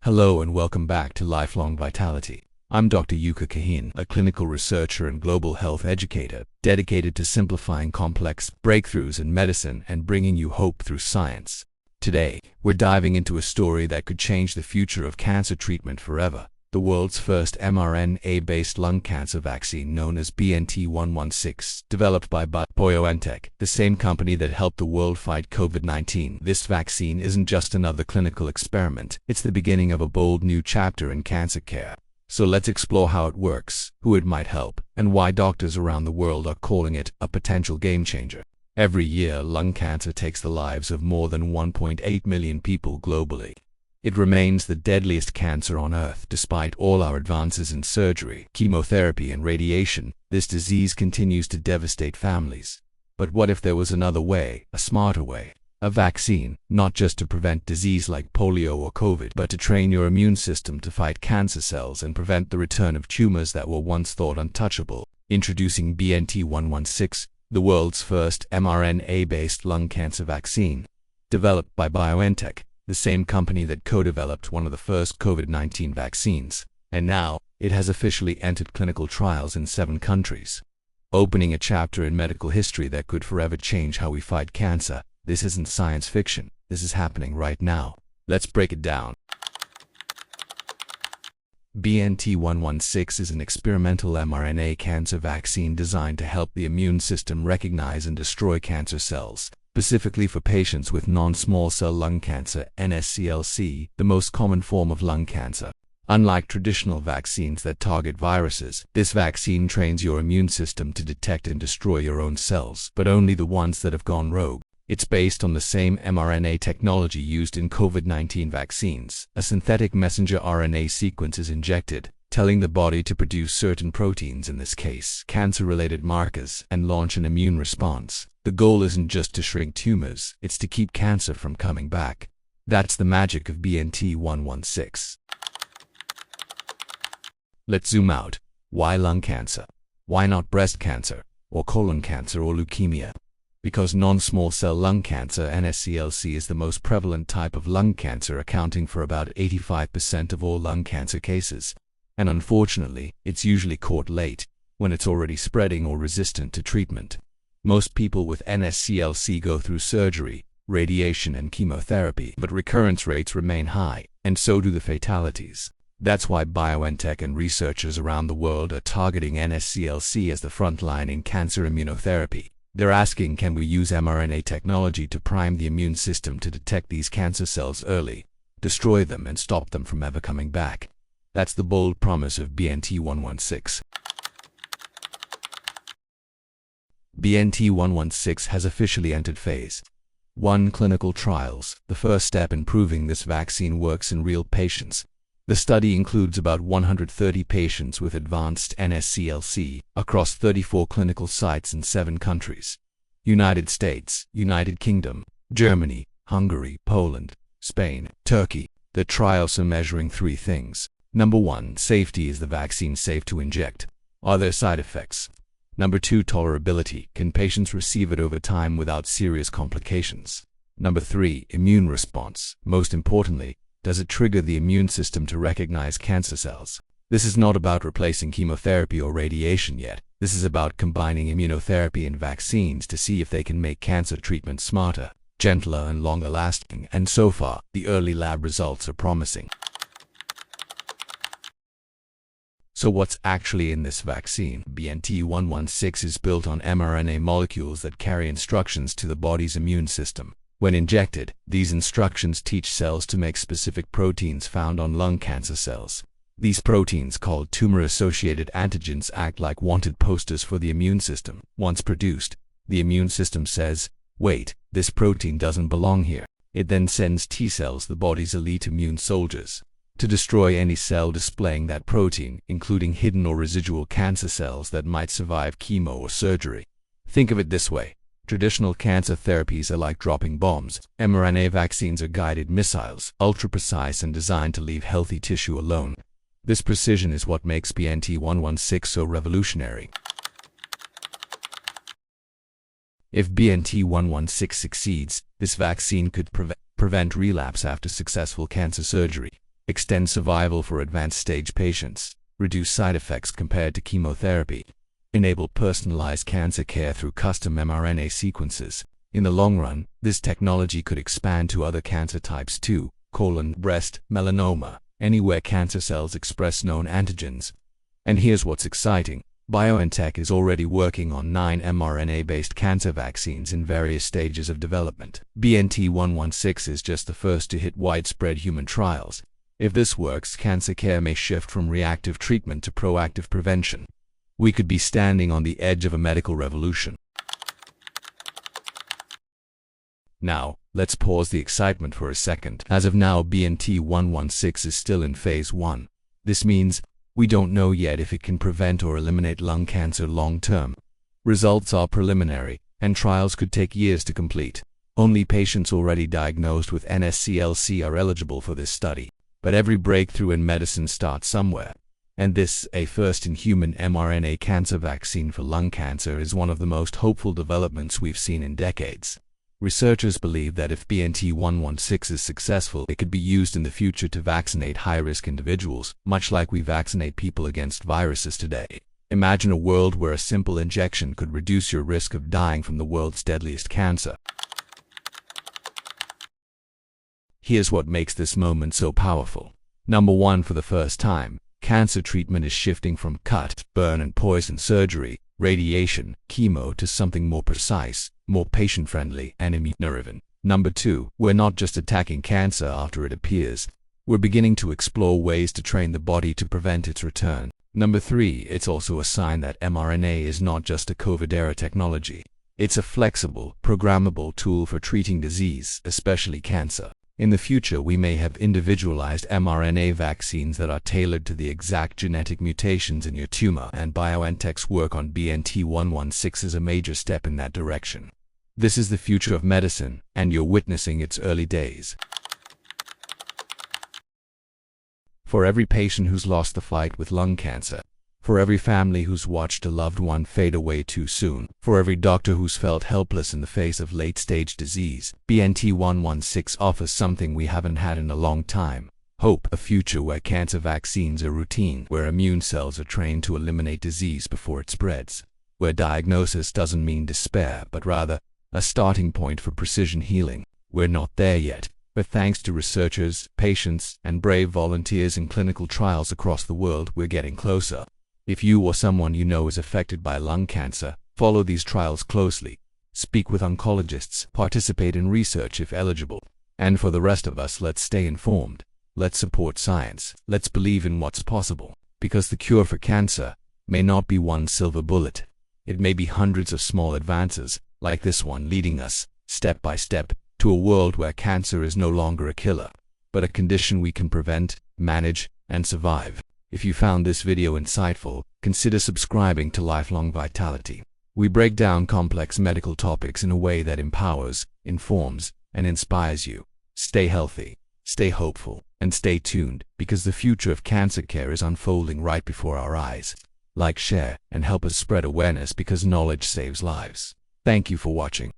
Hello and welcome back to Lifelong Vitality. I'm Dr. Yuka Kahin, a clinical researcher and global health educator, dedicated to simplifying complex breakthroughs in medicine and bringing you hope through science. Today, we're diving into a story that could change the future of cancer treatment forever. The world's first mRNA-based lung cancer vaccine known as BNT116, developed by BioNTech, the same company that helped the world fight COVID-19. This vaccine isn't just another clinical experiment, it's the beginning of a bold new chapter in cancer care. So let's explore how it works, who it might help, and why doctors around the world are calling it a potential game-changer. Every year, lung cancer takes the lives of more than 1.8 million people globally. It remains the deadliest cancer on Earth. Despite all our advances in surgery, chemotherapy, and radiation, this disease continues to devastate families. But what if there was another way, a smarter way? A vaccine, not just to prevent disease like polio or COVID, but to train your immune system to fight cancer cells and prevent the return of tumors that were once thought untouchable. Introducing BNT116, the world's first mRNA-based lung cancer vaccine. Developed by BioNTech, the same company that co-developed one of the first COVID-19 vaccines, and now it has officially entered clinical trials in 7 countries. Opening a chapter in medical history that could forever change how we fight cancer. This isn't science fiction, this is happening right now. Let's break it down. BNT116 is an experimental mRNA cancer vaccine designed to help the immune system recognize and destroy cancer cells, specifically for patients with non-small cell lung cancer, NSCLC, the most common form of lung cancer. Unlike traditional vaccines that target viruses, this vaccine trains your immune system to detect and destroy your own cells, but only the ones that have gone rogue. It's based on the same mRNA technology used in COVID-19 vaccines. A synthetic messenger RNA sequence is injected, telling the body to produce certain proteins, in this case, cancer-related markers, and launch an immune response. The goal isn't just to shrink tumors, it's to keep cancer from coming back. That's the magic of BNT116. Let's zoom out. Why lung cancer? Why not breast cancer, or colon cancer, or leukemia? Because non-small cell lung cancer, NSCLC, is the most prevalent type of lung cancer, accounting for about 85% of all lung cancer cases. And unfortunately, it's usually caught late, when it's already spreading or resistant to treatment. Most people with NSCLC go through surgery, radiation, and chemotherapy, but recurrence rates remain high, and so do the fatalities. That's why BioNTech and researchers around the world are targeting NSCLC as the front line in cancer immunotherapy. They're asking, can we use mRNA technology to prime the immune system to detect these cancer cells early, destroy them, and stop them from ever coming back? That's the bold promise of BNT116. BNT116 has officially entered phase 1 clinical trials, the first step in proving this vaccine works in real patients. The study includes about 130 patients with advanced NSCLC across 34 clinical sites in 7 countries: United States, United Kingdom, Germany, Hungary, Poland, Spain, Turkey. The trials are measuring 3 things. Number 1, safety. Is the vaccine safe to inject? Are there side effects? Number 2, tolerability. Can patients receive it over time without serious complications? Number 3, immune response. Most importantly, does it trigger the immune system to recognize cancer cells? This is not about replacing chemotherapy or radiation yet. This is about combining immunotherapy and vaccines to see if they can make cancer treatment smarter, gentler, and longer lasting. And so far, the early lab results are promising. So what's actually in this vaccine? BNT116 is built on mRNA molecules that carry instructions to the body's immune system. When injected, these instructions teach cells to make specific proteins found on lung cancer cells. These proteins, called tumor-associated antigens, act like wanted posters for the immune system. Once produced, the immune system says, "Wait, this protein doesn't belong here." It then sends T cells, the body's elite immune soldiers, to destroy any cell displaying that protein, including hidden or residual cancer cells that might survive chemo or surgery. Think of it this way. Traditional cancer therapies are like dropping bombs. mRNA vaccines are guided missiles, ultra-precise and designed to leave healthy tissue alone. This precision is what makes BNT116 so revolutionary. If BNT116 succeeds, this vaccine could prevent relapse after successful cancer surgery. extend survival for advanced stage patients, reduce side effects compared to chemotherapy, enable personalized cancer care through custom mRNA sequences. In the long run, this technology could expand to other cancer types too: colon, breast, melanoma, anywhere cancer cells express known antigens. And here's what's exciting. BioNTech is already working on 9 mRNA-based cancer vaccines in various stages of development. BNT116 is just the first to hit widespread human trials. If this works, cancer care may shift from reactive treatment to proactive prevention. We could be standing on the edge of a medical revolution. Now, let's pause the excitement for a second. As of now, BNT116 is still in phase 1. This means we don't know yet if it can prevent or eliminate lung cancer long-term. Results are preliminary, and trials could take years to complete. Only patients already diagnosed with NSCLC are eligible for this study. But every breakthrough in medicine starts somewhere. And this, a first-in-human mRNA cancer vaccine for lung cancer, is one of the most hopeful developments we've seen in decades. Researchers believe that if BNT116 is successful, it could be used in the future to vaccinate high-risk individuals, much like we vaccinate people against viruses today. Imagine a world where a simple injection could reduce your risk of dying from the world's deadliest cancer. Here's what makes this moment so powerful. Number 1, for the first time, cancer treatment is shifting from cut, burn and poison surgery, radiation, chemo to something more precise, more patient-friendly, and immune-driven. Number 2, we're not just attacking cancer after it appears. We're beginning to explore ways to train the body to prevent its return. Number 3, it's also a sign that mRNA is not just a COVID-era technology. It's a flexible, programmable tool for treating disease, especially cancer. In the future, we may have individualized mRNA vaccines that are tailored to the exact genetic mutations in your tumor, and BioNTech's work on BNT116 is a major step in that direction. This is the future of medicine, and you're witnessing its early days. For every patient who's lost the fight with lung cancer, for every family who's watched a loved one fade away too soon, for every doctor who's felt helpless in the face of late-stage disease, BNT116 offers something we haven't had in a long time: hope. A future where cancer vaccines are routine, where immune cells are trained to eliminate disease before it spreads, where diagnosis doesn't mean despair, but rather a starting point for precision healing. We're not there yet, but thanks to researchers, patients, and brave volunteers in clinical trials across the world, we're getting closer. If you or someone you know is affected by lung cancer, follow these trials closely. Speak with oncologists, participate in research if eligible. And for the rest of us, let's stay informed. Let's support science. Let's believe in what's possible. Because the cure for cancer may not be one silver bullet. It may be hundreds of small advances, like this one, leading us, step by step, to a world where cancer is no longer a killer, but a condition we can prevent, manage, and survive. If you found this video insightful, consider subscribing to Lifelong Vitality. We break down complex medical topics in a way that empowers, informs, and inspires you. Stay healthy, stay hopeful, and stay tuned, because the future of cancer care is unfolding right before our eyes. Like, share, and help us spread awareness, because knowledge saves lives. Thank you for watching.